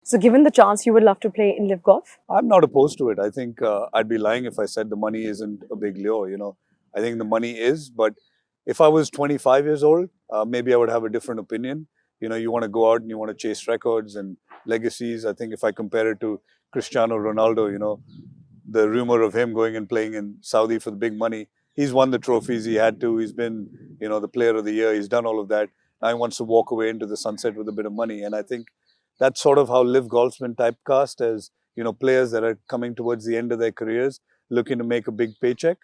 So given the chance, you would love to play in live golf? I'm not opposed to it. I think I'd be lying if I said the money isn't a big lure. I think the money is, but if I was 25 years old, maybe I would have a different opinion. You want to go out and you want to chase records and legacies. I think if I compare it to Cristiano Ronaldo, the rumor of him going and playing in Saudi for the big money, he's won the trophies he had to. He's been, the player of the year. He's done all of that. Now he wants to walk away into the sunset with a bit of money. And I think that's sort of how live golf's been typecast as, players that are coming towards the end of their careers, looking to make a big paycheck.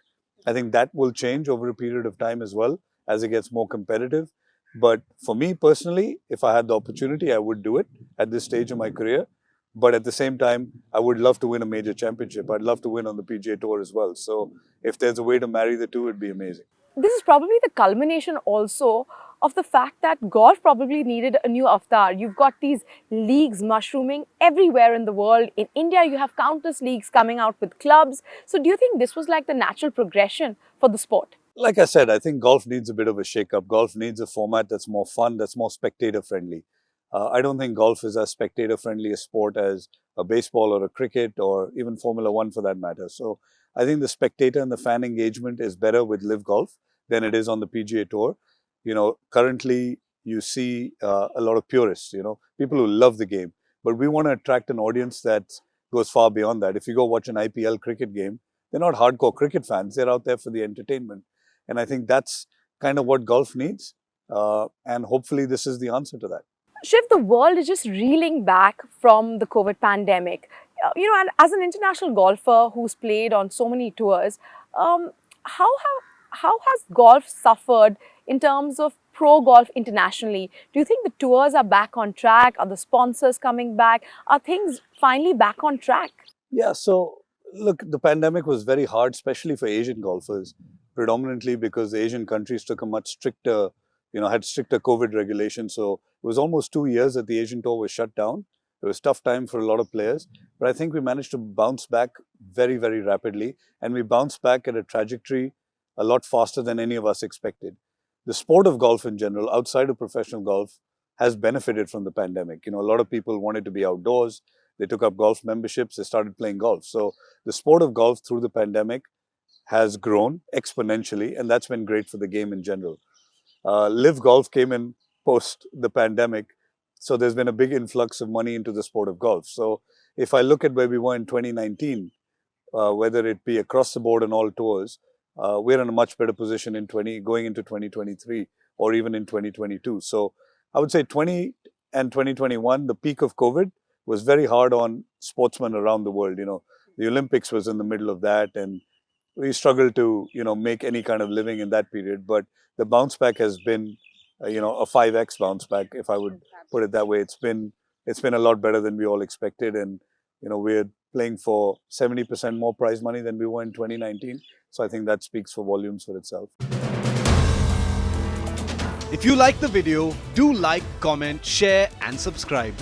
I think that will change over a period of time as well as it gets more competitive. But for me personally, if I had the opportunity, I would do it at this stage of my career. But at the same time, I would love to win a major championship. I'd love to win on the PGA Tour as well. So if there's a way to marry the two, it'd be amazing. This is probably the culmination also of the fact that golf probably needed a new avatar. You've got these leagues mushrooming everywhere in the world. In India, you have countless leagues coming out with clubs. So do you think this was like the natural progression for the sport? Like I said, I think golf needs a bit of a shake-up. Golf needs a format that's more fun, that's more spectator-friendly. I don't think golf is as spectator-friendly a sport as a baseball or a cricket or even Formula One for that matter. So I think the spectator and the fan engagement is better with live golf than it is on the PGA Tour. Currently you see a lot of purists, people who love the game, but we want to attract an audience that goes far beyond that. If you go watch an IPL cricket game, they're not hardcore cricket fans. They're out there for the entertainment. And I think that's kind of what golf needs. And hopefully this is the answer to that. Shiv, the world is just reeling back from the COVID pandemic. And as an international golfer who's played on so many tours, how has golf suffered in terms of pro golf internationally? Do you think the tours are back on track? Are the sponsors coming back? Are things finally back on track? Yeah, so look, the pandemic was very hard, especially for Asian golfers, predominantly because the Asian countries took a much stricter, had stricter COVID regulations. So it was almost 2 years that the Asian Tour was shut down. It was a tough time for a lot of players, but I think we managed to bounce back very, very rapidly. And we bounced back at a trajectory a lot faster than any of us expected. The sport of golf in general, outside of professional golf, has benefited from the pandemic. A lot of people wanted to be outdoors. They took up golf memberships. They started playing golf. So the sport of golf through the pandemic has grown exponentially, and that's been great for the game in general. Live golf came in post the pandemic, so there's been a big influx of money into the sport of golf. So if I look at where we were in 2019, whether it be across the board on all tours, we're in a much better position in going into 2023 or even in 2022. So I would say 20 and 2021, the peak of COVID was very hard on sportsmen around the world. The Olympics was in the middle of that, and we struggled to, make any kind of living in that period. But the bounce back has been, a 5x bounce back, if I would put it that way. It's been a lot better than we all expected. And, we're playing for 70% more prize money than we were in 2019. So I think that speaks for volumes for itself. If you like the video, do like, comment, share and subscribe.